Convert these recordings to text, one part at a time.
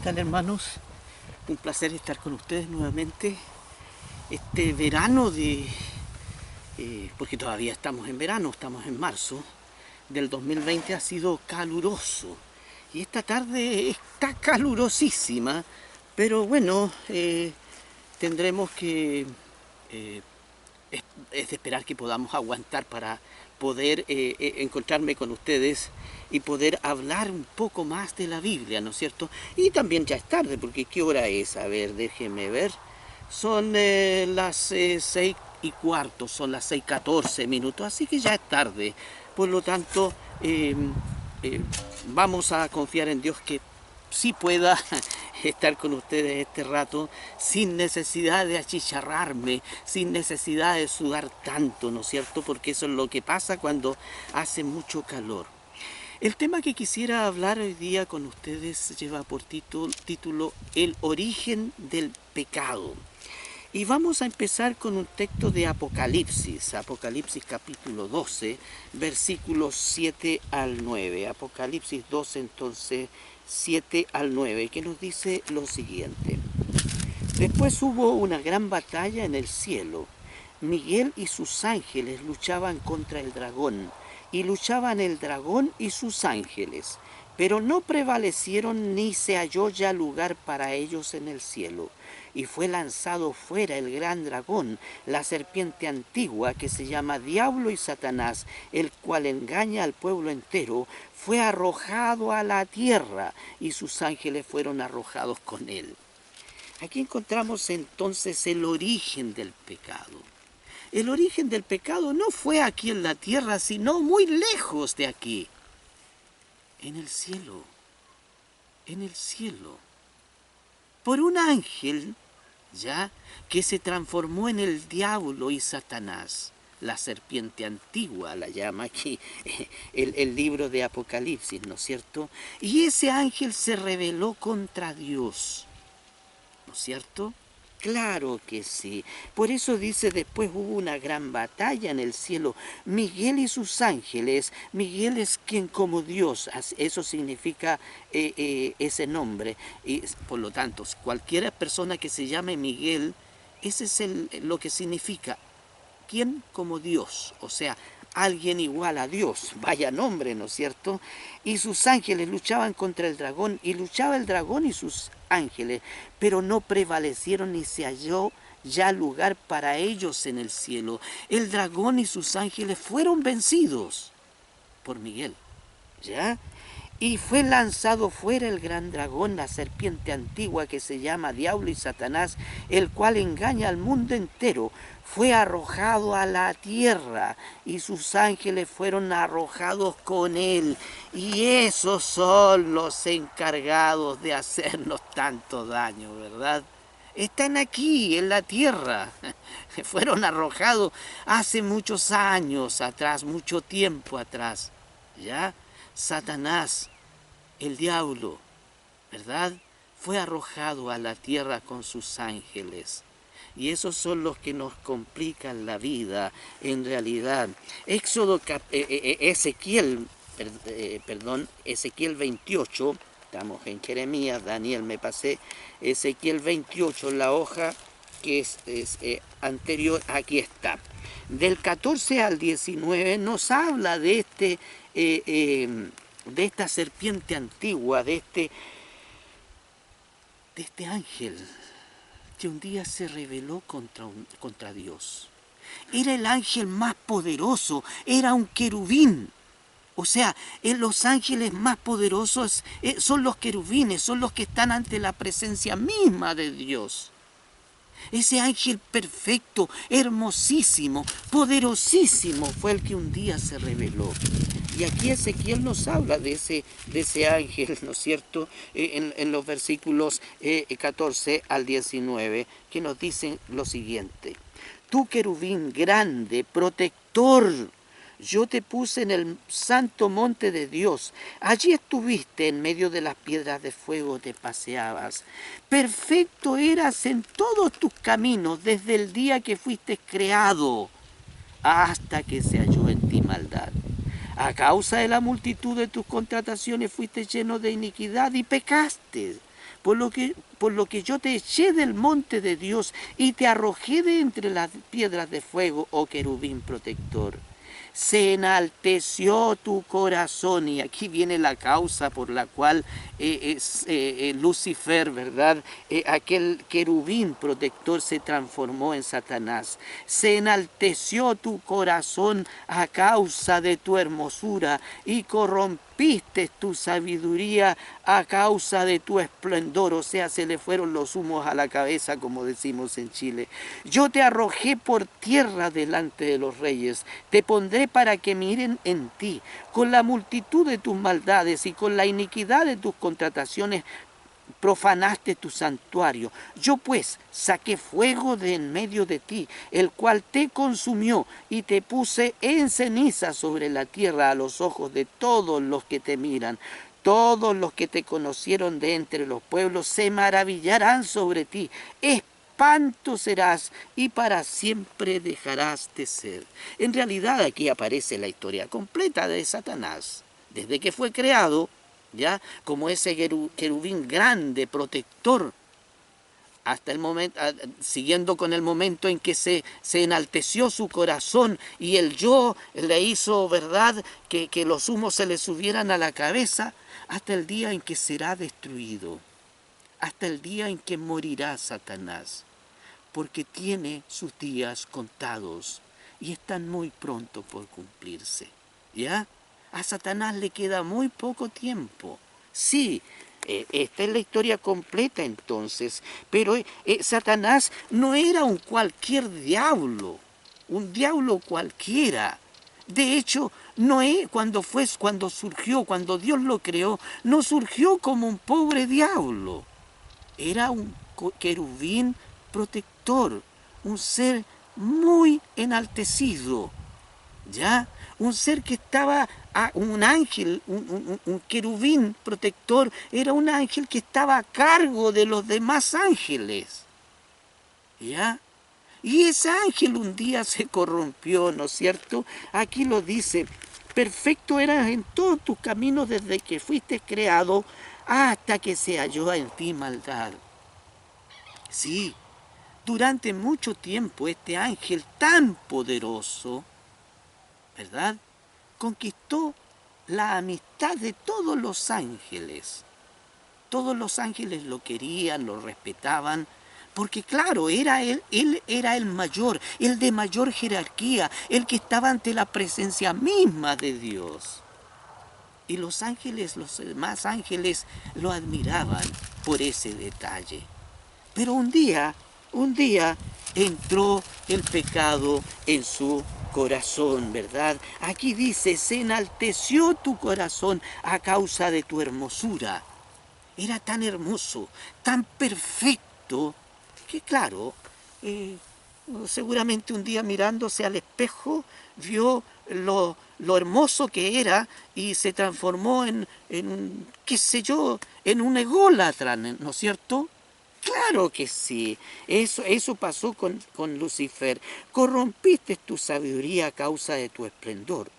tal, hermanos? Un placer estar con ustedes nuevamente. Este verano porque todavía estamos en verano, estamos en marzo del 2020, ha sido caluroso. Y esta tarde está calurosísima, pero bueno, tendremos que... es de esperar que podamos aguantar para poder encontrarme con ustedes y poder hablar un poco más de la Biblia, ¿no es cierto? Y también ya es tarde, porque ¿qué hora es? A ver, déjenme ver. Son las 6:15, son las 6:14, así que ya es tarde. Por lo tanto, vamos a confiar en Dios que sí pueda estar con ustedes este rato sin necesidad de achicharrarme, sin necesidad de sudar tanto, ¿no es cierto? Porque eso es lo que pasa cuando hace mucho calor. El tema que quisiera hablar hoy día con ustedes lleva por título El origen del pecado. Y vamos a empezar con un texto de Apocalipsis, Apocalipsis capítulo 12, versículos 7 al 9. Apocalipsis 12, entonces, 7 al 9, que nos dice lo siguiente. Después hubo una gran batalla en el cielo. Miguel y sus ángeles luchaban contra el dragón, y luchaban el dragón y sus ángeles, pero no prevalecieron ni se halló ya lugar para ellos en el cielo. Y fue lanzado fuera el gran dragón, la serpiente antigua, que se llama Diablo y Satanás, el cual engaña al pueblo entero, fue arrojado a la tierra, y sus ángeles fueron arrojados con él. Aquí encontramos entonces el origen del pecado. El origen del pecado no fue aquí en la tierra, sino muy lejos de aquí. En el cielo. En el cielo. Por un ángel, ya, que se transformó en el diablo y Satanás. La serpiente antigua la llama aquí el libro de Apocalipsis, ¿no es cierto? Y ese ángel se rebeló contra Dios, ¿no es cierto? Claro que sí. Por eso dice, después hubo una gran batalla en el cielo. Miguel y sus ángeles. Miguel es quien como Dios. Eso significa ese nombre. Y por lo tanto, cualquier persona que se llame Miguel, ese es lo que significa. ¿Quién como Dios? O sea, alguien igual a Dios, vaya nombre, ¿no es cierto? Y sus ángeles luchaban contra el dragón, y luchaba el dragón y sus ángeles, pero no prevalecieron ni se halló ya lugar para ellos en el cielo. El dragón y sus ángeles fueron vencidos por Miguel, ¿ya? Y fue lanzado fuera el gran dragón, la serpiente antigua que se llama Diablo y Satanás, el cual engaña al mundo entero. Fue arrojado a la tierra y sus ángeles fueron arrojados con él. Y esos son los encargados de hacernos tanto daño, ¿verdad? Están aquí, en la tierra. Fueron arrojados hace muchos años atrás, mucho tiempo atrás, ¿ya? Satanás, el diablo, ¿verdad? Fue arrojado a la tierra con sus ángeles. Y esos son los que nos complican la vida, en realidad. Ezequiel 28, estamos en Jeremías, Daniel me pasé, Ezequiel 28, la hoja que es anterior, aquí está. Del 14 al 19 nos habla de esta serpiente antigua, de este ángel que un día se rebeló contra Dios. Era el ángel más poderoso, era un querubín. O sea, los ángeles más poderosos son los querubines, son los que están ante la presencia misma de Dios. Ese ángel perfecto, hermosísimo, poderosísimo fue el que un día se rebeló. Y aquí Ezequiel nos habla de ese ángel, ¿no es cierto?, en los versículos 14 al 19, que nos dicen lo siguiente. Tú, querubín grande, protector, yo te puse en el santo monte de Dios. Allí estuviste en medio de las piedras de fuego, te paseabas. Perfecto eras en todos tus caminos desde el día que fuiste creado hasta que se halló en ti maldad. A causa de la multitud de tus contrataciones fuiste lleno de iniquidad y pecaste. por lo que yo te eché del monte de Dios y te arrojé de entre las piedras de fuego, oh querubín protector. Se enalteció tu corazón, y aquí viene la causa por la cual Lucifer, ¿verdad? Aquel querubín protector se transformó en Satanás. Se enalteció tu corazón a causa de tu hermosura y corrompiste tu sabiduría a causa de tu esplendor, o sea, se le fueron los humos a la cabeza, como decimos en Chile. Yo te arrojé por tierra delante de los reyes, te pondré para que miren en ti. Con la multitud de tus maldades y con la iniquidad de tus contrataciones profanaste tu santuario. Yo pues saqué fuego de en medio de ti, el cual te consumió, y te puse en ceniza sobre la tierra a los ojos de todos los que te miran. Todos los que te conocieron de entre los pueblos se maravillarán sobre ti. Espanto serás y para siempre dejarás de ser. En realidad aquí aparece la historia completa de Satanás. Desde que fue creado, ¿ya? Como ese querubín grande, protector, hasta el momento, siguiendo con el momento en que se enalteció su corazón y el yo le hizo, ¿verdad?, que los humos se le subieran a la cabeza, hasta el día en que será destruido, hasta el día en que morirá Satanás, porque tiene sus días contados y están muy pronto por cumplirse, ¿ya? A Satanás le queda muy poco tiempo. Sí, esta es la historia completa entonces, pero Satanás no era un cualquier diablo, un diablo cualquiera. De hecho, Noé cuando surgió, cuando Dios lo creó, no surgió como un pobre diablo. Era un querubín protector, un ser muy enaltecido, ¿ya? Un ser que estaba, un ángel, un querubín protector, era un ángel que estaba a cargo de los demás ángeles, ¿ya? Y ese ángel un día se corrompió, ¿no es cierto? Aquí lo dice: perfecto eras en todos tus caminos desde que fuiste creado hasta que se halló en ti maldad. Sí, durante mucho tiempo este ángel tan poderoso, ¿verdad?, conquistó la amistad de todos los ángeles. Todos los ángeles lo querían, lo respetaban, porque claro, él era el mayor, el de mayor jerarquía, el que estaba ante la presencia misma de Dios. Y los ángeles, los demás ángeles, lo admiraban por ese detalle. Pero un día entró el pecado en su corazón, ¿verdad? Aquí dice: se enalteció tu corazón a causa de tu hermosura. Era tan hermoso, tan perfecto, que claro, seguramente un día mirándose al espejo vio lo hermoso que era y se transformó en qué sé yo, en un ególatra, ¿no es cierto? Claro que sí, eso pasó con Lucifer. Corrompiste tu sabiduría a causa de tu esplendor.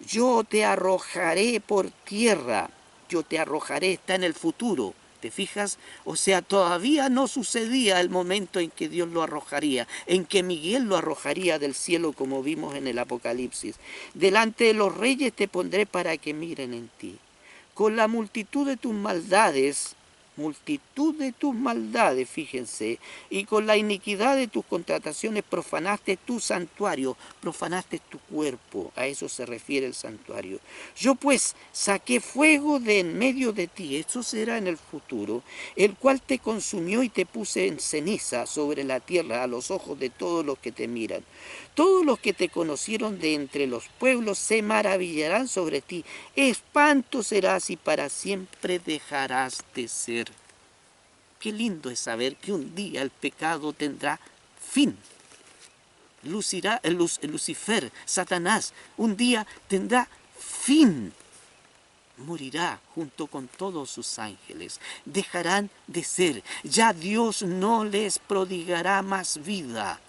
Yo te arrojaré por tierra, yo te arrojaré, está en el futuro. ¿Te fijas? O sea, todavía no sucedía el momento en que Dios lo arrojaría, en que Miguel lo arrojaría del cielo, como vimos en el Apocalipsis. Delante de los reyes te pondré para que miren en ti. Con la multitud de tus maldades, fíjense, y con la iniquidad de tus contrataciones profanaste tu santuario, profanaste tu cuerpo, a eso se refiere el santuario. Yo pues saqué fuego de en medio de ti, eso será en el futuro, el cual te consumió y te puse en ceniza sobre la tierra a los ojos de todos los que te miran. Todos los que te conocieron de entre los pueblos se maravillarán sobre ti. Espanto serás y para siempre dejarás de ser. Qué lindo es saber que un día el pecado tendrá fin. Lucifer, Satanás, un día tendrá fin. Morirá junto con todos sus ángeles. Dejarán de ser. Ya Dios no les prodigará más vida.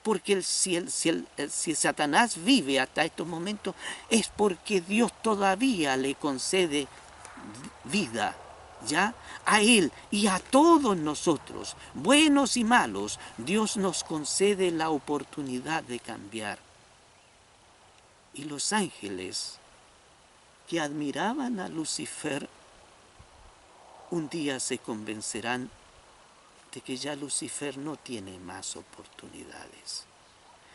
Porque si Satanás vive hasta estos momentos, es porque Dios todavía le concede vida. ¿Ya? A Él y a todos nosotros, buenos y malos, Dios nos concede la oportunidad de cambiar. Y los ángeles que admiraban a Lucifer, un día se convencerán de que ya Lucifer no tiene más oportunidades.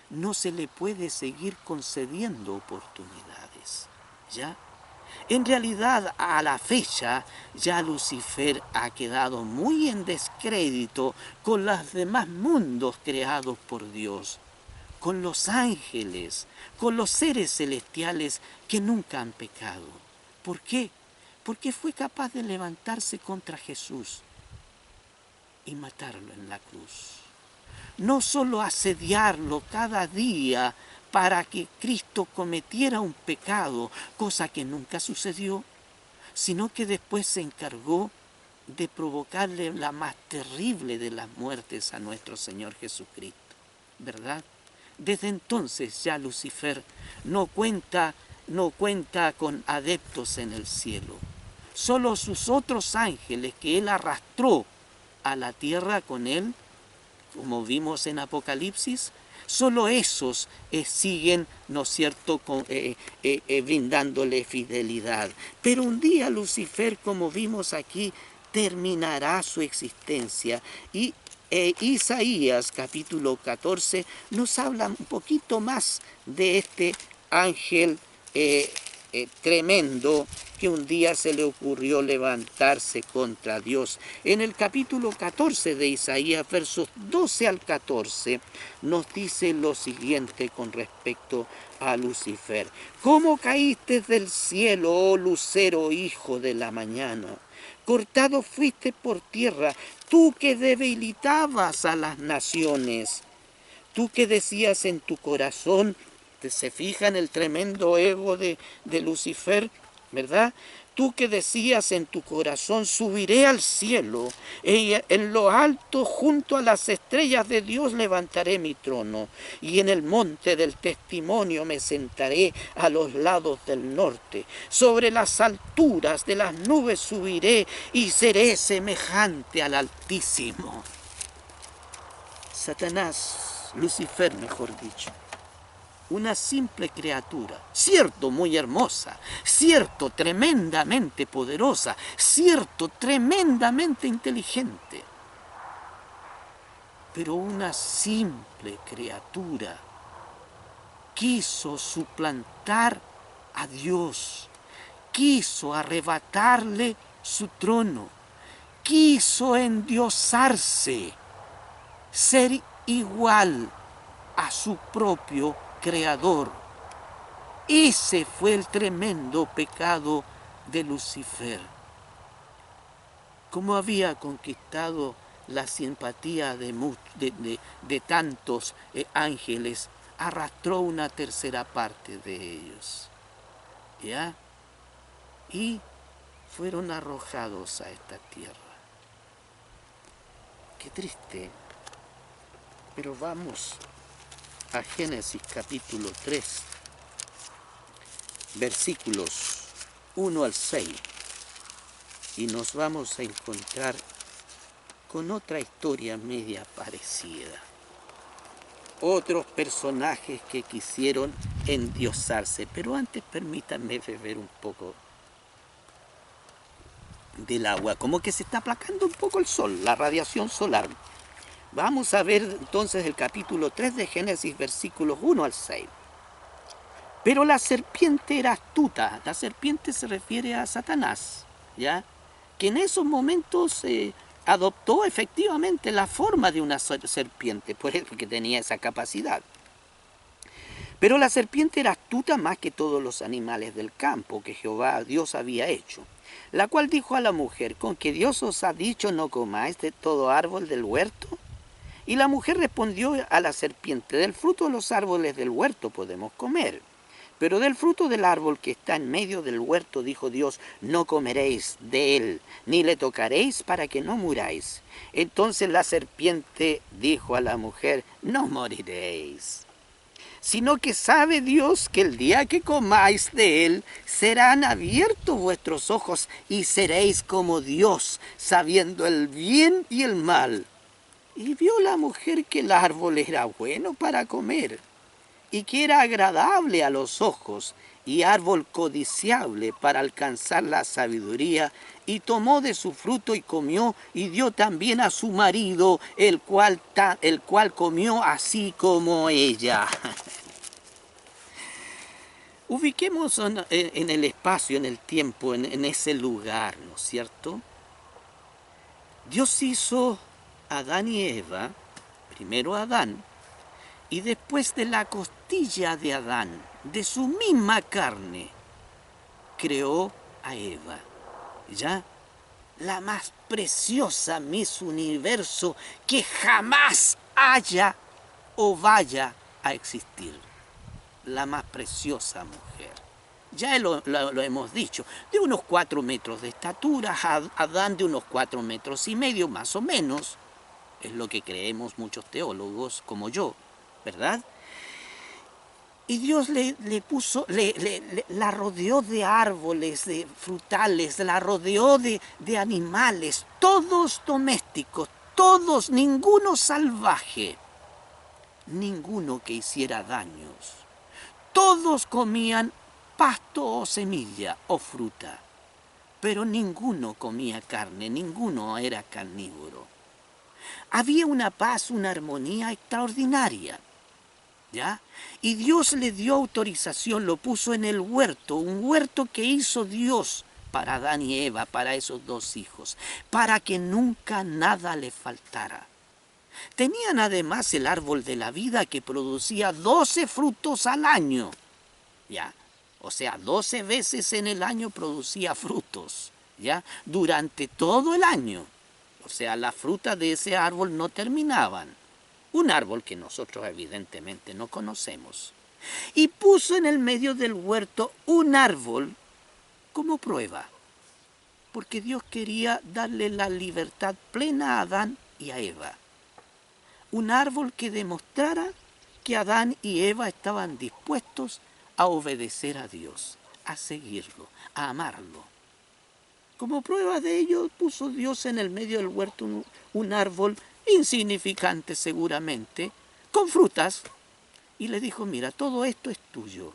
No se le puede seguir concediendo oportunidades, ¿ya? En realidad, a la fecha, ya Lucifer ha quedado muy en descrédito con los demás mundos creados por Dios, con los ángeles, con los seres celestiales que nunca han pecado. ¿Por qué? Porque fue capaz de levantarse contra Jesús y matarlo en la cruz. No solo asediarlo cada día para que Cristo cometiera un pecado, cosa que nunca sucedió, sino que después se encargó de provocarle la más terrible de las muertes a nuestro Señor Jesucristo, ¿verdad? Desde entonces ya Lucifer no cuenta con adeptos en el cielo. Solo sus otros ángeles que él arrastró a la tierra con él, como vimos en Apocalipsis, solo esos siguen, ¿no es cierto?, brindándole fidelidad. Pero un día Lucifer, como vimos aquí, terminará su existencia. Y Isaías capítulo 14 nos habla un poquito más de este ángel tremendo que un día se le ocurrió levantarse contra Dios. En el capítulo 14 de Isaías, versos 12 al 14, nos dice lo siguiente con respecto a Lucifer. ¿Cómo caíste del cielo, oh lucero, hijo de la mañana? Cortado fuiste por tierra, tú que debilitabas a las naciones. Tú que decías en tu corazón, se fija en el tremendo ego de Lucifer, ¿verdad? Tú que decías en tu corazón, subiré al cielo, en lo alto, junto a las estrellas de Dios, levantaré mi trono, y en el monte del testimonio me sentaré a los lados del norte. Sobre las alturas de las nubes subiré y seré semejante al Altísimo. Satanás, Lucifer mejor dicho, una simple criatura, cierto, muy hermosa, cierto, tremendamente poderosa, cierto, tremendamente inteligente, pero una simple criatura quiso suplantar a Dios, quiso arrebatarle su trono, quiso endiosarse, ser igual a su propio Creador. Ese fue el tremendo pecado de Lucifer. Como había conquistado la simpatía de tantos ángeles, arrastró una tercera parte de ellos, ¿ya? Y fueron arrojados a esta tierra. Qué triste. Pero vamos a Génesis capítulo 3, versículos 1 al 6, y nos vamos a encontrar con otra historia media parecida. Otros personajes que quisieron endiosarse, pero antes permítanme beber un poco del agua, como que se está aplacando un poco el sol, la radiación solar. Vamos a ver entonces el capítulo 3 de Génesis, versículos 1 al 6. Pero la serpiente era astuta. La serpiente se refiere a Satanás, ¿ya? Que en esos momentos adoptó efectivamente la forma de una serpiente, porque tenía esa capacidad. Pero la serpiente era astuta más que todos los animales del campo que Jehová Dios había hecho, la cual dijo a la mujer: ¿con que Dios os ha dicho no comáis de todo árbol del huerto? Y la mujer respondió a la serpiente: del fruto de los árboles del huerto podemos comer, pero del fruto del árbol que está en medio del huerto, dijo Dios, no comeréis de él, ni le tocaréis para que no muráis. Entonces la serpiente dijo a la mujer: no moriréis, sino que sabe Dios que el día que comáis de él, serán abiertos vuestros ojos y seréis como Dios, sabiendo el bien y el mal. Y vio la mujer que el árbol era bueno para comer, y que era agradable a los ojos, y árbol codiciable para alcanzar la sabiduría, y tomó de su fruto y comió, y dio también a su marido, el cual comió así como ella. Ubiquemos en el espacio, en el tiempo, en ese lugar, ¿no es cierto? Dios hizo a Adán y Eva, primero a Adán, y después de la costilla de Adán, de su misma carne, creó a Eva, ¿ya? La más preciosa Miss Universo que jamás haya o vaya a existir. La más preciosa mujer. Ya lo hemos dicho, de unos 4 metros de estatura, Adán de unos 4 metros y medio más o menos, es lo que creemos muchos teólogos como yo, ¿verdad? Y Dios la rodeó de árboles, de frutales, la rodeó de animales, todos domésticos, todos, ninguno salvaje, ninguno que hiciera daños. Todos comían pasto o semilla o fruta, pero ninguno comía carne, ninguno era carnívoro. Había una paz, una armonía extraordinaria, ¿ya? Y Dios le dio autorización, lo puso en el huerto, un huerto que hizo Dios para Adán y Eva, para esos dos hijos, para que nunca nada le faltara. Tenían además el árbol de la vida que producía 12 frutos al año, ¿ya? O sea, 12 veces en el año producía frutos, ¿ya? Durante todo el año. O sea, las frutas de ese árbol no terminaban. Un árbol que nosotros evidentemente no conocemos. Y puso en el medio del huerto un árbol como prueba, porque Dios quería darle la libertad plena a Adán y a Eva. Un árbol que demostrara que Adán y Eva estaban dispuestos a obedecer a Dios, a seguirlo, a amarlo. Como prueba de ello puso Dios en el medio del huerto un árbol insignificante seguramente, con frutas, y le dijo, mira, todo esto es tuyo.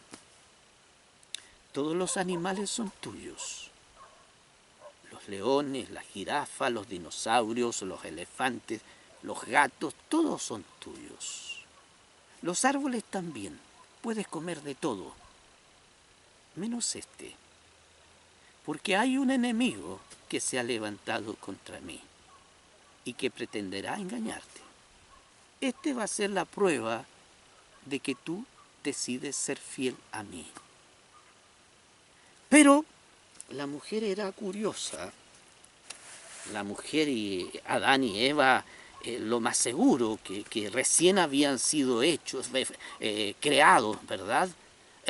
Todos los animales son tuyos. Los leones, las jirafas, los dinosaurios, los elefantes, los gatos, todos son tuyos. Los árboles también, puedes comer de todo, menos este. Porque hay un enemigo que se ha levantado contra mí y que pretenderá engañarte. Este va a ser la prueba de que tú decides ser fiel a mí. Pero la mujer era curiosa. La mujer y Adán y Eva, lo más seguro que recién habían sido hechos, creados, ¿verdad?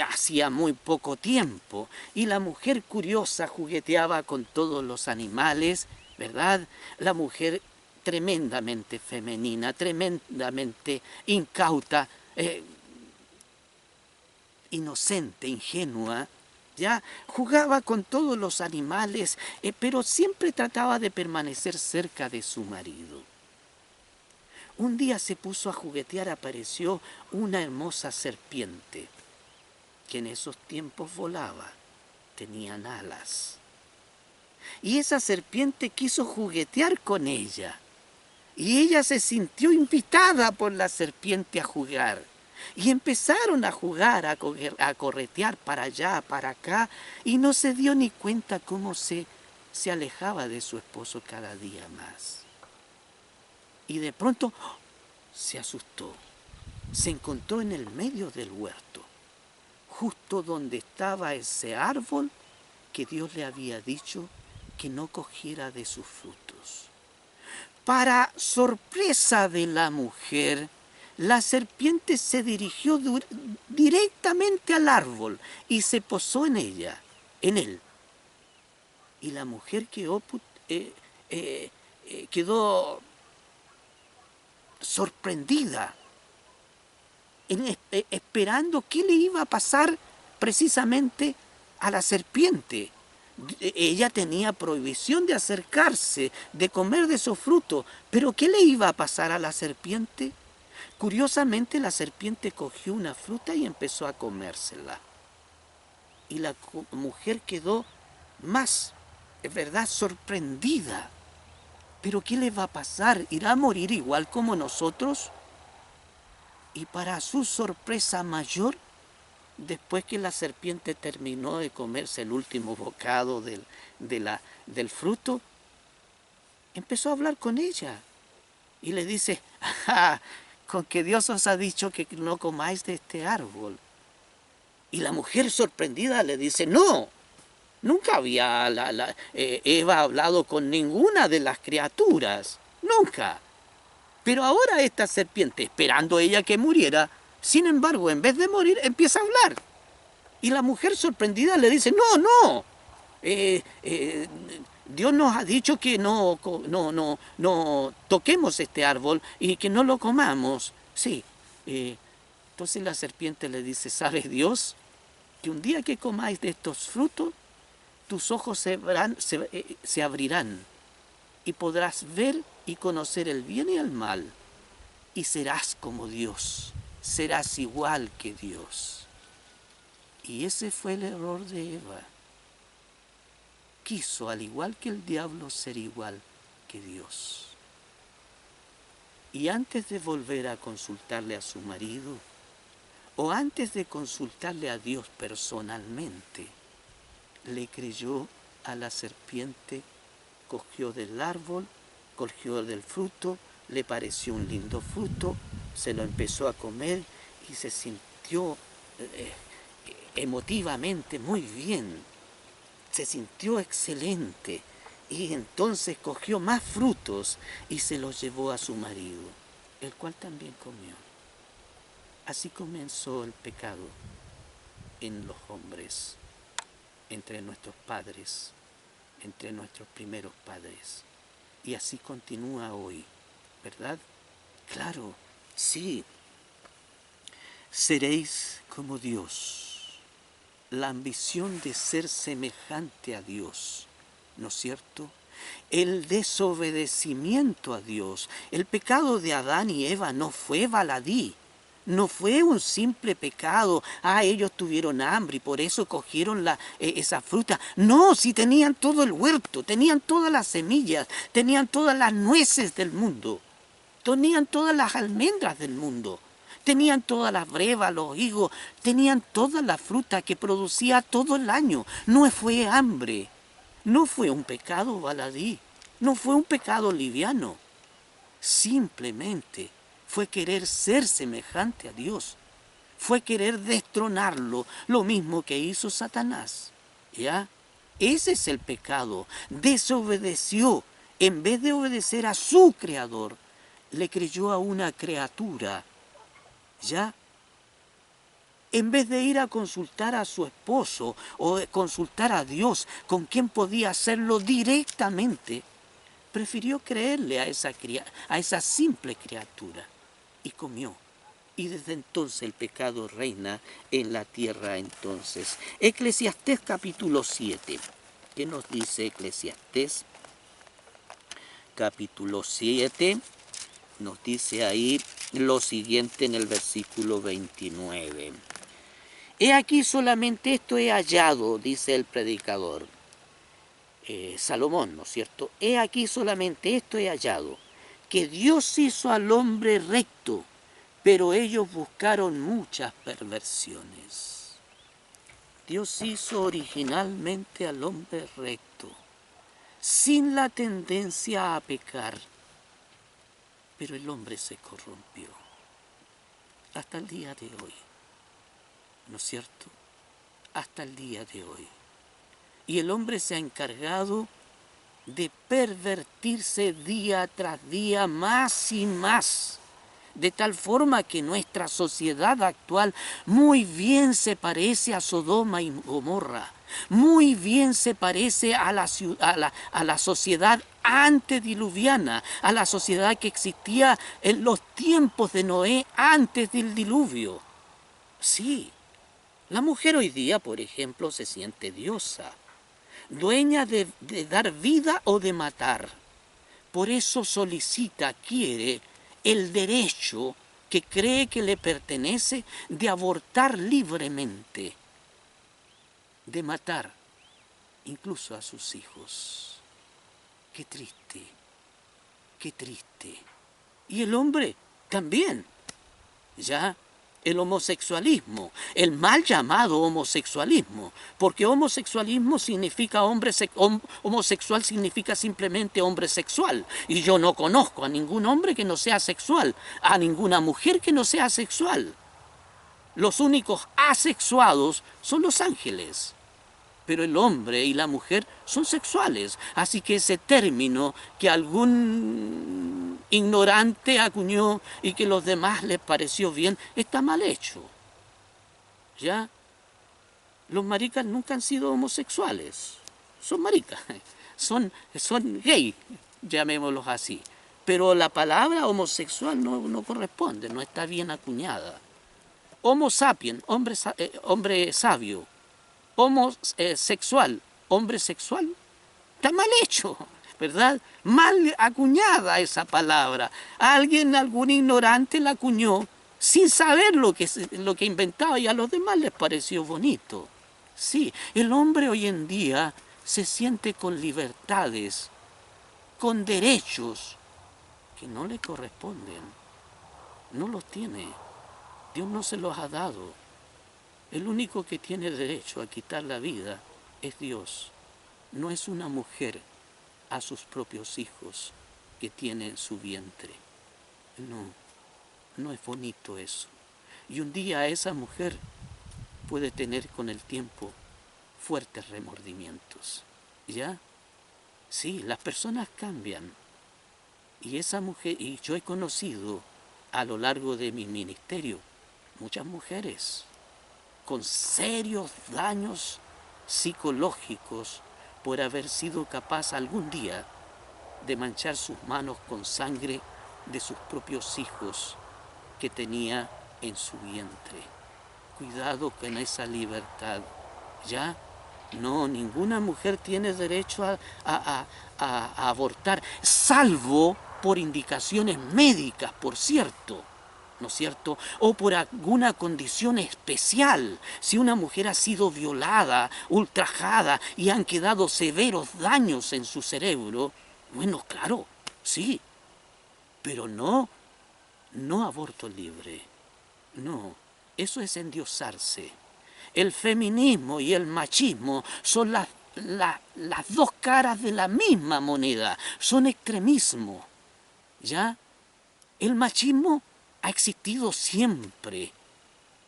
Hacía muy poco tiempo, y la mujer curiosa jugueteaba con todos los animales, ¿verdad? La mujer tremendamente femenina, tremendamente incauta, inocente, ingenua, ¿ya? Jugaba con todos los animales, pero siempre trataba de permanecer cerca de su marido. Un día se puso a juguetear, apareció una hermosa serpiente, que en esos tiempos volaba, tenían alas. Y esa serpiente quiso juguetear con ella. Y ella se sintió invitada por la serpiente a jugar. Y empezaron a jugar, a corretear para allá, para acá, y no se dio ni cuenta cómo se alejaba de su esposo cada día más. Y de pronto se asustó, se encontró en el medio del huerto, justo donde estaba ese árbol que Dios le había dicho que no cogiera de sus frutos. Para sorpresa de la mujer, la serpiente se dirigió directamente al árbol y se posó en él. Y la mujer quedó sorprendida. esperando qué le iba a pasar precisamente a la serpiente. Ella tenía prohibición de acercarse, de comer de esos frutos, pero ¿qué le iba a pasar a la serpiente? Curiosamente, la serpiente cogió una fruta y empezó a comérsela. Y la mujer quedó más, es verdad, sorprendida. ¿Pero qué le va a pasar? ¿Irá a morir igual como nosotros? Y para su sorpresa mayor, después que la serpiente terminó de comerse el último bocado del fruto, empezó a hablar con ella. Y le dice, ¡ah! Con que Dios os ha dicho que no comáis de este árbol. Y la mujer sorprendida le dice, no, nunca había Eva hablado con ninguna de las criaturas, nunca. Pero ahora esta serpiente, esperando ella que muriera, sin embargo, en vez de morir, empieza a hablar. Y la mujer sorprendida le dice, no, Dios nos ha dicho que no toquemos este árbol y que no lo comamos. Sí, entonces la serpiente le dice, ¿sabes Dios? Que un día que comáis de estos frutos, tus ojos se abrirán y podrás ver y conocer el bien y el mal. Y serás como Dios, serás igual que Dios. Y ese fue el error de Eva. Quiso, al igual que el diablo, ser igual que Dios. Y antes de volver a consultarle a su marido, o antes de consultarle a Dios personalmente, le creyó a la serpiente, cogió del árbol, cogió del fruto, le pareció un lindo fruto, se lo empezó a comer y se sintió emotivamente muy bien, se sintió excelente y entonces cogió más frutos y se los llevó a su marido, el cual también comió. Así comenzó el pecado en los hombres, entre nuestros padres, entre nuestros primeros padres. Y así continúa hoy, ¿verdad? Claro, sí. Seréis como Dios. La ambición de ser semejante a Dios, ¿no es cierto? El desobedecimiento a Dios. El pecado de Adán y Eva no fue baladí. No fue un simple pecado. Ellos tuvieron hambre y por eso cogieron esa fruta. No, si tenían todo el huerto, tenían todas las semillas, tenían todas las nueces del mundo, tenían todas las almendras del mundo, tenían todas las brevas, los higos, tenían toda la fruta que producía todo el año. No fue hambre, no fue un pecado baladí, no fue un pecado liviano. Simplemente fue querer ser semejante a Dios. Fue querer destronarlo, lo mismo que hizo Satanás. ¿Ya? Ese es el pecado. Desobedeció. En vez de obedecer a su creador, le creyó a una criatura. ¿Ya? En vez de ir a consultar a su esposo o consultar a Dios, con quien podía hacerlo directamente, prefirió creerle a esa simple criatura. Y comió. Y desde entonces el pecado reina en la tierra entonces. Eclesiastés capítulo 7. ¿Qué nos dice Eclesiastés? Capítulo 7. Nos dice ahí lo siguiente en el versículo 29. He aquí solamente esto he hallado, dice el predicador. Salomón, ¿no es cierto? He aquí solamente esto he hallado, que Dios hizo al hombre recto, pero ellos buscaron muchas perversiones. Dios hizo originalmente al hombre recto, sin la tendencia a pecar, pero el hombre se corrompió. Hasta el día de hoy, ¿no es cierto? Hasta el día de hoy. Y el hombre se ha encargado de pervertirse día tras día más y más, de tal forma que nuestra sociedad actual muy bien se parece a Sodoma y Gomorra, muy bien se parece a la sociedad antediluviana, a la sociedad que existía en los tiempos de Noé antes del diluvio. Sí, la mujer hoy día, por ejemplo, se siente diosa, dueña de dar vida o de matar. Por eso solicita, quiere el derecho que cree que le pertenece de abortar libremente, de matar incluso a sus hijos. Qué triste, qué triste. Y el hombre también, ¿ya? El homosexualismo, el mal llamado homosexualismo, porque homosexualismo significa homosexual significa simplemente hombre sexual, y yo no conozco a ningún hombre que no sea sexual, a ninguna mujer que no sea sexual. Los únicos asexuados son los ángeles, pero el hombre y la mujer son sexuales, así que ese término que algún ignorante acuñó y que a los demás les pareció bien, está mal hecho. ¿Ya? Los maricas nunca han sido homosexuales, son maricas, son gay, llamémoslos así. Pero la palabra homosexual no corresponde, no está bien acuñada. Homo sapiens, hombre sabio. Homosexual, hombre sexual, está mal hecho, ¿verdad? Mal acuñada esa palabra. Algún ignorante la acuñó sin saber lo que inventaba y a los demás les pareció bonito. Sí, el hombre hoy en día se siente con libertades, con derechos que no le corresponden. No los tiene. Dios no se los ha dado. El único que tiene derecho a quitar la vida es Dios. No es una mujer a sus propios hijos que tiene en su vientre. No es bonito eso. Y un día esa mujer puede tener con el tiempo fuertes remordimientos. ¿Ya? Sí, las personas cambian. Y esa mujer, y yo he conocido a lo largo de mi ministerio muchas mujeres con serios daños psicológicos por haber sido capaz algún día de manchar sus manos con sangre de sus propios hijos que tenía en su vientre. Cuidado con esa libertad, ¿ya? No, ninguna mujer tiene derecho a abortar, salvo por indicaciones médicas, por cierto. ¿No es cierto? O por alguna condición especial. Si una mujer ha sido violada, ultrajada y han quedado severos daños en su cerebro, bueno, claro, sí, pero no aborto libre. No, eso es endiosarse. El feminismo y el machismo son las dos caras de la misma moneda, son extremismo. ¿Ya? El machismo ha existido siempre,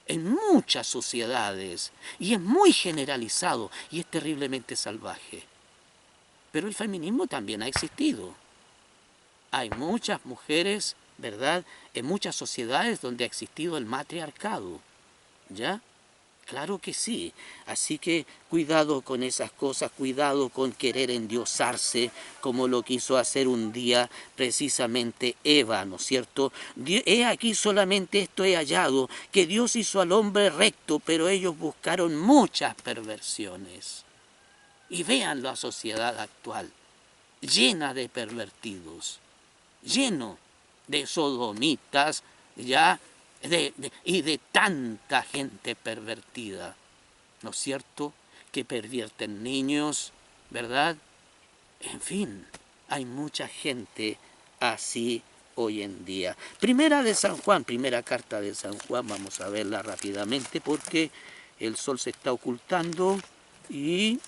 en muchas sociedades, y es muy generalizado y es terriblemente salvaje. Pero el feminismo también ha existido. Hay muchas mujeres, ¿verdad?, en muchas sociedades donde ha existido el matriarcado, ¿ya? Claro que sí. Así que cuidado con esas cosas, cuidado con querer endiosarse, como lo quiso hacer un día precisamente Eva, ¿no es cierto? He aquí solamente esto he hallado, que Dios hizo al hombre recto, pero ellos buscaron muchas perversiones. Y vean la sociedad actual, llena de pervertidos, lleno de sodomitas, ¿ya?, y de tanta gente pervertida, ¿no es cierto?, que pervierten niños, ¿verdad? En fin, hay mucha gente así hoy en día. Primera de San Juan, primera carta de San Juan, vamos a verla rápidamente porque el sol se está ocultando y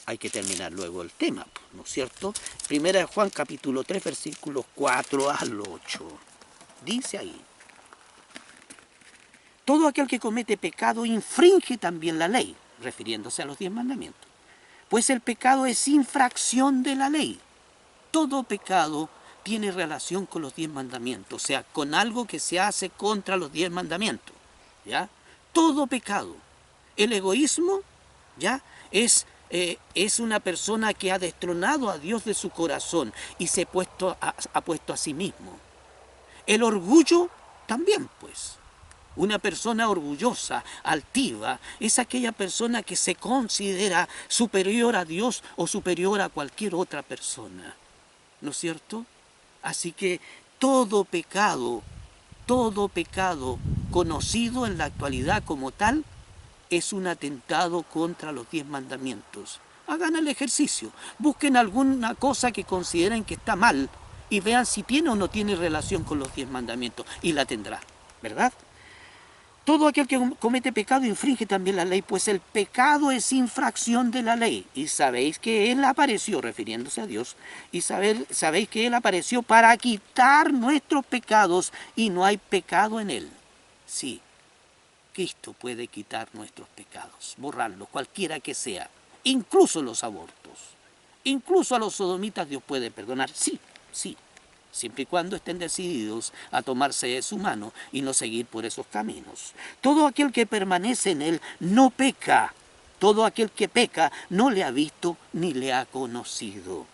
hay que terminar luego el tema, ¿no es cierto? Primera de Juan, capítulo 3, versículos 4 al 8. Dice ahí: todo aquel que comete pecado infringe también la ley, refiriéndose a los 10 mandamientos. Pues el pecado es infracción de la ley. Todo pecado tiene relación con los 10 mandamientos, o sea, con algo que se hace contra los 10 mandamientos, ¿ya? Todo pecado. El egoísmo, ¿ya? Es una persona que ha destronado a Dios de su corazón y se ha puesto a sí mismo. El orgullo también, pues. Una persona orgullosa, altiva, es aquella persona que se considera superior a Dios o superior a cualquier otra persona. ¿No es cierto? Así que todo pecado conocido en la actualidad como tal, es un atentado contra los 10 mandamientos. Hagan el ejercicio, busquen alguna cosa que consideren que está mal y vean si tiene o no tiene relación con los 10 mandamientos, y la tendrá, ¿verdad? Todo aquel que comete pecado infringe también la ley, pues el pecado es infracción de la ley. Y sabéis que Él apareció, refiriéndose a Dios, y sabéis que Él apareció para quitar nuestros pecados y no hay pecado en Él. Sí, Cristo puede quitar nuestros pecados, borrarlos, cualquiera que sea, incluso los abortos. Incluso a los sodomitas Dios puede perdonar, sí, sí, siempre y cuando estén decididos a tomarse de su mano y no seguir por esos caminos. Todo aquel que permanece en Él no peca. Todo aquel que peca no le ha visto ni le ha conocido.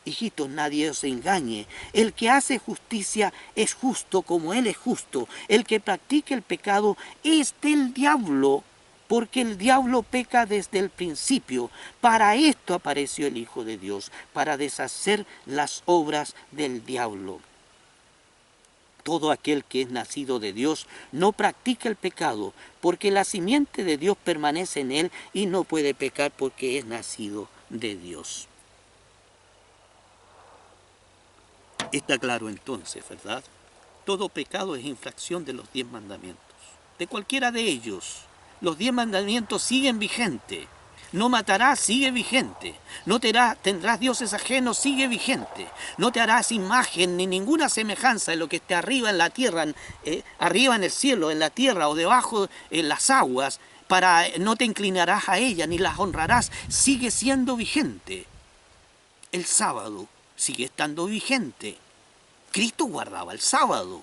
Hijitos, nadie os engañe. El que hace justicia es justo como Él es justo. El que practica el pecado es del diablo, porque el diablo peca desde el principio. Para esto apareció el Hijo de Dios, para deshacer las obras del diablo. Todo aquel que es nacido de Dios no practica el pecado, porque la simiente de Dios permanece en él y no puede pecar porque es nacido de Dios. Está claro entonces, ¿verdad? Todo pecado es infracción de los 10 mandamientos. De cualquiera de ellos, los 10 mandamientos siguen vigentes. No matarás, sigue vigente. No tendrás dioses ajenos, sigue vigente. No te harás imagen ni ninguna semejanza de lo que esté arriba en la tierra, arriba en el cielo, en la tierra o debajo en las aguas. No te inclinarás a ella ni las honrarás. Sigue siendo vigente. El sábado sigue estando vigente. Cristo guardaba el sábado.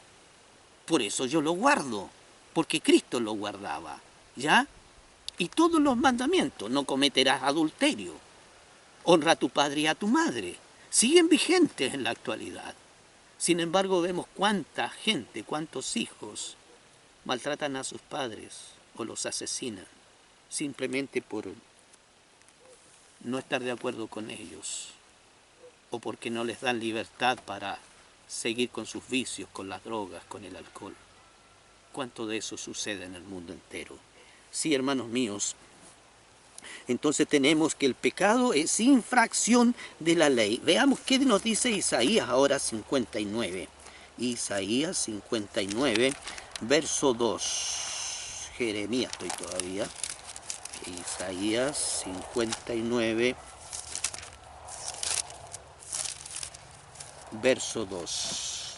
Por eso yo lo guardo. Porque Cristo lo guardaba. ¿Ya? Y todos los mandamientos, no cometerás adulterio, honra a tu padre y a tu madre, siguen vigentes en la actualidad. Sin embargo, vemos cuánta gente, cuántos hijos maltratan a sus padres o los asesinan, simplemente por no estar de acuerdo con ellos, o porque no les dan libertad para seguir con sus vicios, con las drogas, con el alcohol. ¿Cuánto de eso sucede en el mundo entero? Sí, hermanos míos, entonces tenemos que el pecado es infracción de la ley. Veamos qué nos dice Isaías ahora 59. Isaías 59, verso 2. Jeremías estoy todavía. Isaías 59, verso 2.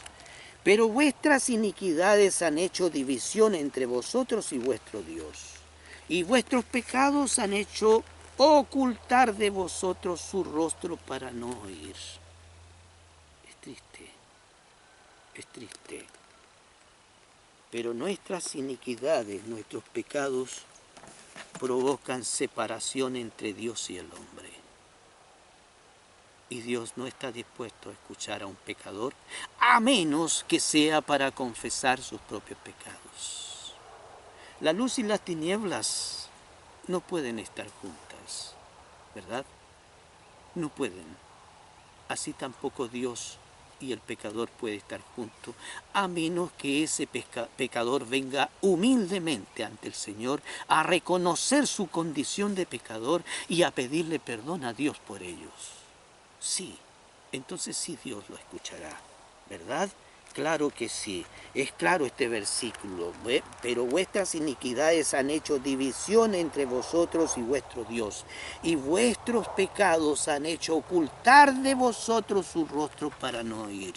Pero vuestras iniquidades han hecho división entre vosotros y vuestro Dios. Y vuestros pecados han hecho ocultar de vosotros su rostro para no oír. Es triste, es triste. Pero nuestras iniquidades, nuestros pecados, provocan separación entre Dios y el hombre. Y Dios no está dispuesto a escuchar a un pecador, a menos que sea para confesar sus propios pecados. La luz y las tinieblas no pueden estar juntas, ¿verdad? No pueden. Así tampoco Dios y el pecador pueden estar juntos, a menos que ese pecador venga humildemente ante el Señor a reconocer su condición de pecador y a pedirle perdón a Dios por ellos. Sí, entonces sí Dios lo escuchará, ¿verdad? Claro que sí, es claro este versículo. Pero vuestras iniquidades han hecho división entre vosotros y vuestro Dios, y vuestros pecados han hecho ocultar de vosotros su rostro para no oír.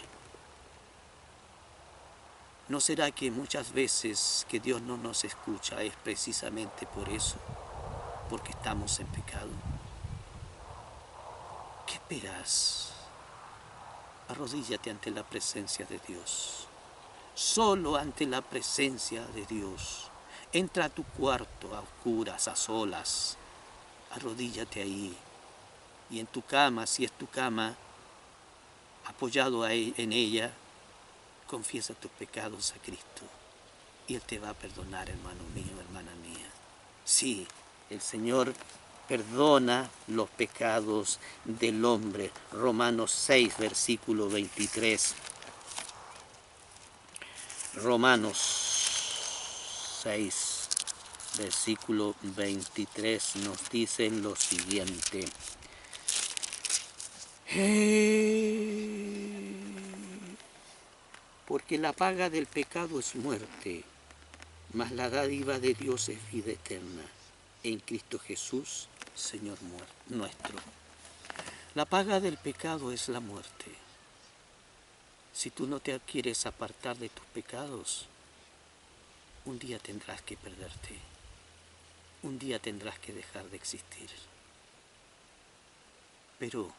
¿No será que muchas veces que Dios no nos escucha es precisamente por eso? Porque estamos en pecado. ¿Qué esperas? Arrodíllate ante la presencia de Dios. Solo ante la presencia de Dios. Entra a tu cuarto a oscuras, a solas. arrodíllate ahí. Y en tu cama, si es tu cama, apoyado en ella, confiesa tus pecados a Cristo. Y Él te va a perdonar, hermano mío, hermana mía. Sí, el Señor perdona los pecados del hombre. Romanos 6, versículo 23. Romanos 6, versículo 23 nos dice lo siguiente. Porque la paga del pecado es muerte, mas la dádiva de Dios es vida eterna en Cristo Jesús, Señor nuestro. La paga del pecado es la muerte. Si tú no te quieres apartar de tus pecados, un día tendrás que perderte. Un día tendrás que dejar de existir. Pero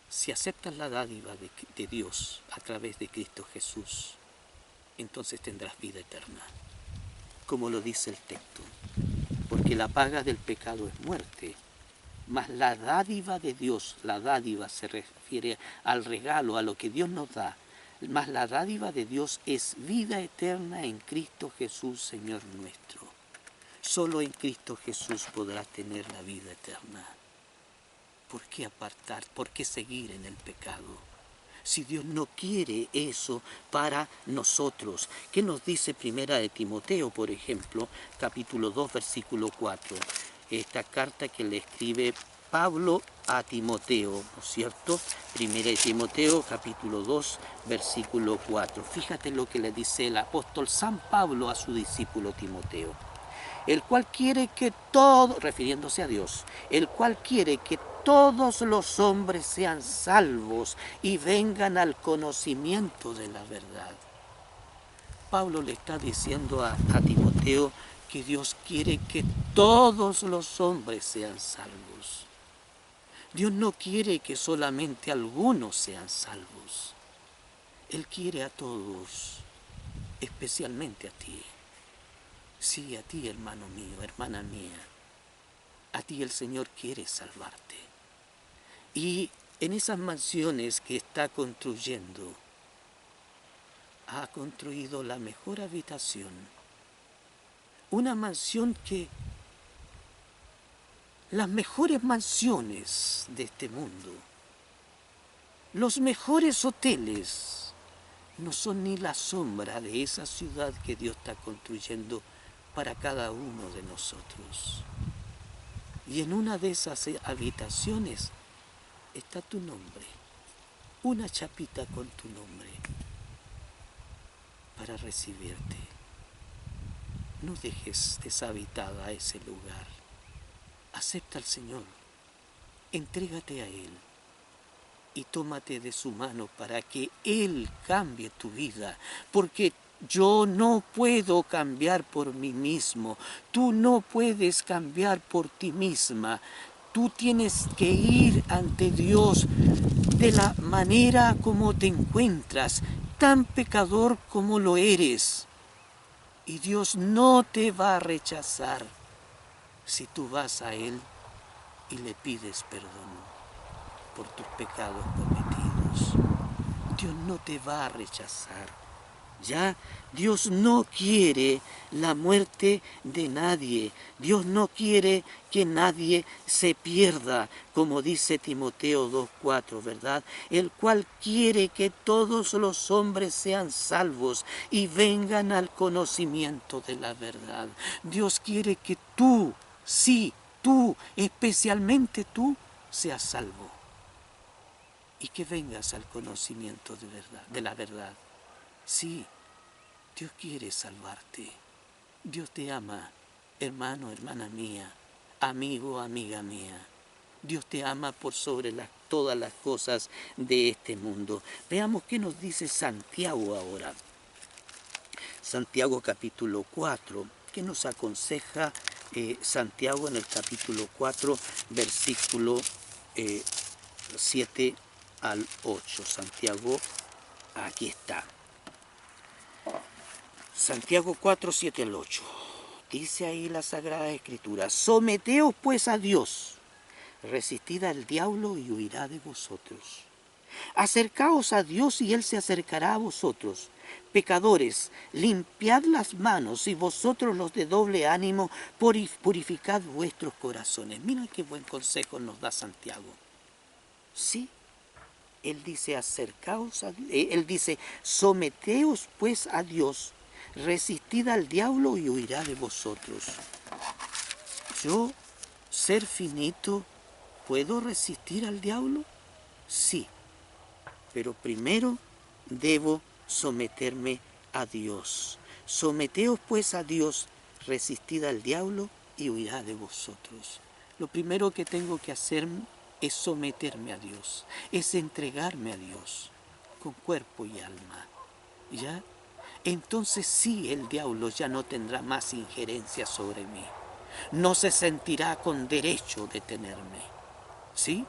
si aceptas la dádiva de Dios a través de Cristo Jesús, entonces tendrás vida eterna. Como lo dice el texto. Porque la paga del pecado es muerte. Mas la dádiva de Dios, la dádiva se refiere al regalo, a lo que Dios nos da. Mas la dádiva de Dios es vida eterna en Cristo Jesús, Señor nuestro. Solo en Cristo Jesús podrás tener la vida eterna. ¿Por qué apartar? ¿Por qué seguir en el pecado? Si Dios no quiere eso para nosotros. ¿Qué nos dice Primera de Timoteo, por ejemplo, capítulo 2, versículo 4? Esta carta que le escribe Pablo a Timoteo, ¿no es cierto? Primera de Timoteo, capítulo 2, versículo 4. Fíjate lo que le dice el apóstol San Pablo a su discípulo Timoteo. El cual quiere que todos, refiriéndose a Dios, el cual quiere que todos los hombres sean salvos y vengan al conocimiento de la verdad. Pablo le está diciendo a Timoteo que Dios quiere que todos los hombres sean salvos. Dios no quiere que solamente algunos sean salvos. Él quiere a todos, especialmente a ti. Sí, a ti, hermano mío, hermana mía. A ti el Señor quiere salvarte. Y en esas mansiones que está construyendo, ha construido la mejor habitación. Una mansión que las mejores mansiones de este mundo, los mejores hoteles, no son ni la sombra de esa ciudad que Dios está construyendo para cada uno de nosotros. Y en una de esas habitaciones está tu nombre, una chapita con tu nombre para recibirte. No dejes deshabitada ese lugar. Acepta al Señor, entrégate a Él y tómate de su mano para que Él cambie tu vida, porque yo no puedo cambiar por mí mismo, tú no puedes cambiar por ti misma, tú tienes que ir ante Dios de la manera como te encuentras, tan pecador como lo eres, y Dios no te va a rechazar si tú vas a Él y le pides perdón por tus pecados cometidos. Dios no te va a rechazar. Ya, Dios no quiere la muerte de nadie. Dios no quiere que nadie se pierda, como dice Timoteo 2:4, ¿verdad? El cual quiere que todos los hombres sean salvos y vengan al conocimiento de la verdad. Dios quiere que tú, sí, tú, especialmente tú, seas salvo y que vengas al conocimiento de la verdad. Sí, Dios quiere salvarte. Dios te ama, hermano, hermana mía, amigo, amiga mía. Dios te ama por sobre todas las cosas de este mundo. Veamos qué nos dice Santiago ahora. Santiago capítulo 4, ¿qué nos aconseja Santiago en el capítulo 4, versículo 7 al 8? Santiago, aquí está. Santiago 4, 7 al 8. Dice ahí la Sagrada Escritura: someteos pues a Dios, resistid al diablo y huirá de vosotros. Acercaos a Dios y Él se acercará a vosotros. Pecadores, limpiad las manos, y vosotros los de doble ánimo, purificad vuestros corazones. Mira qué buen consejo nos da Santiago. Sí, Él dice acercaos a Dios, Él dice someteos pues a Dios, resistid al diablo y huirá de vosotros. Yo, ser finito, ¿puedo resistir al diablo? Sí. Pero primero debo someterme a Dios. Someteos pues a Dios, resistid al diablo y huirá de vosotros. Lo primero que tengo que hacer es someterme a Dios, es entregarme a Dios con cuerpo y alma. ¿Ya? Entonces sí, el diablo ya no tendrá más injerencia sobre mí. No se sentirá con derecho de tenerme. ¿Sí?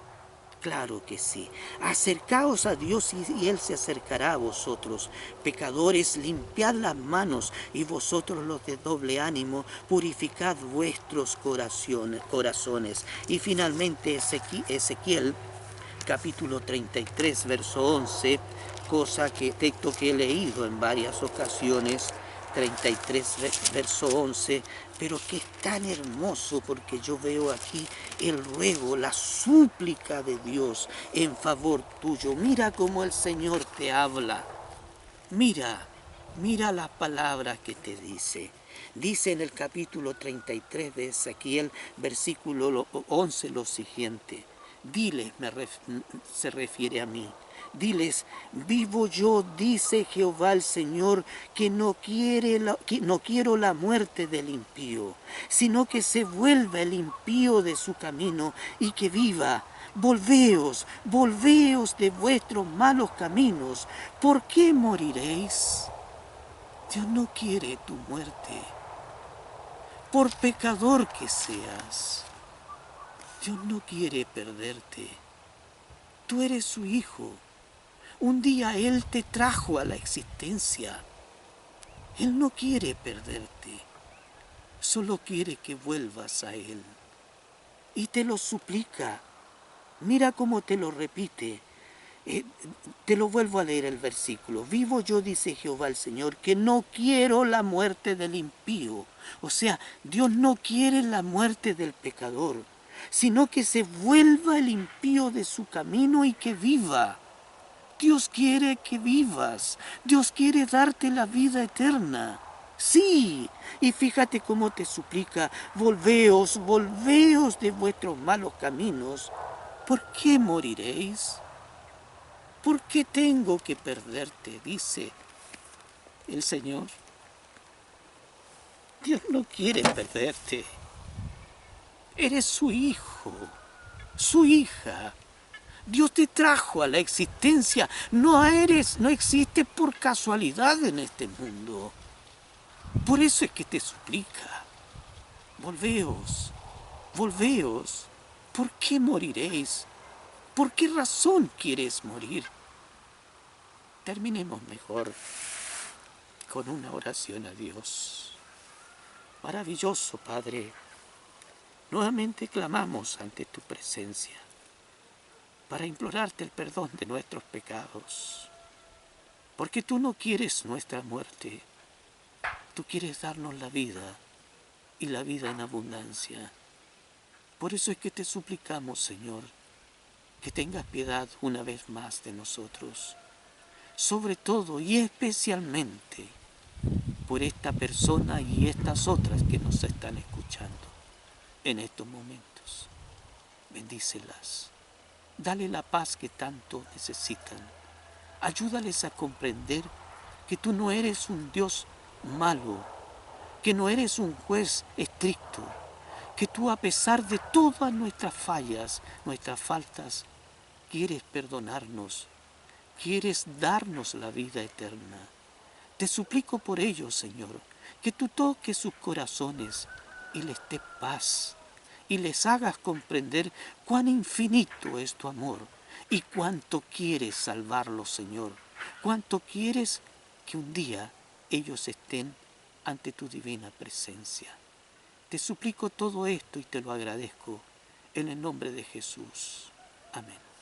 Claro que sí. Acercaos a Dios y Él se acercará a vosotros. Pecadores, limpiad las manos, y vosotros los de doble ánimo, purificad vuestros corazones. Y finalmente Ezequiel capítulo 33, verso 11, texto que he leído en varias ocasiones, 33, verso 11, pero que es tan hermoso porque yo veo aquí el ruego, la súplica de Dios en favor tuyo. Mira cómo el Señor te habla. Mira las palabras que te dice. Dice en el capítulo 33 de Ezequiel, versículo 11, lo siguiente. Diles, se refiere a mí, diles: vivo yo, dice Jehová el Señor, que no quiero la muerte del impío, sino que se vuelva el impío de su camino y que viva. Volveos, volveos de vuestros malos caminos. ¿Por qué moriréis? Dios no quiere tu muerte, por pecador que seas. Dios no quiere perderte. Tú eres su hijo. Un día Él te trajo a la existencia. Él no quiere perderte. Solo quiere que vuelvas a Él. Y te lo suplica. Mira cómo te lo repite. Te lo vuelvo a leer el versículo. Vivo yo, dice Jehová el Señor, que no quiero la muerte del impío. O sea, Dios no quiere la muerte del pecador, sino que se vuelva el impío de su camino y que viva. Dios quiere que vivas. Dios quiere darte la vida eterna. Sí, y fíjate cómo te suplica: volveos, volveos de vuestros malos caminos. ¿Por qué moriréis? ¿Por qué tengo que perderte?, dice el Señor. Dios no quiere perderte. Eres su hijo, su hija. Dios te trajo a la existencia. No existes por casualidad en este mundo. Por eso es que te suplica: volveos, volveos. ¿Por qué moriréis? ¿Por qué razón quieres morir? Terminemos mejor con una oración a Dios. Maravilloso Padre, nuevamente clamamos ante tu presencia para implorarte el perdón de nuestros pecados, porque tú no quieres nuestra muerte, tú quieres darnos la vida y la vida en abundancia. Por eso es que te suplicamos, Señor, que tengas piedad una vez más de nosotros, sobre todo y especialmente por esta persona y estas otras que nos están escuchando en estos momentos. Bendícelas, dale la paz que tanto necesitan, ayúdales a comprender que tú no eres un Dios malo, que no eres un juez estricto, que tú, a pesar de todas nuestras fallas, nuestras faltas, quieres perdonarnos, quieres darnos la vida eterna. Te suplico por ellos, Señor, que tú toques sus corazones y les des paz, y les hagas comprender cuán infinito es tu amor y cuánto quieres salvarlos, Señor, cuánto quieres que un día ellos estén ante tu divina presencia. Te suplico todo esto y te lo agradezco en el nombre de Jesús. Amén.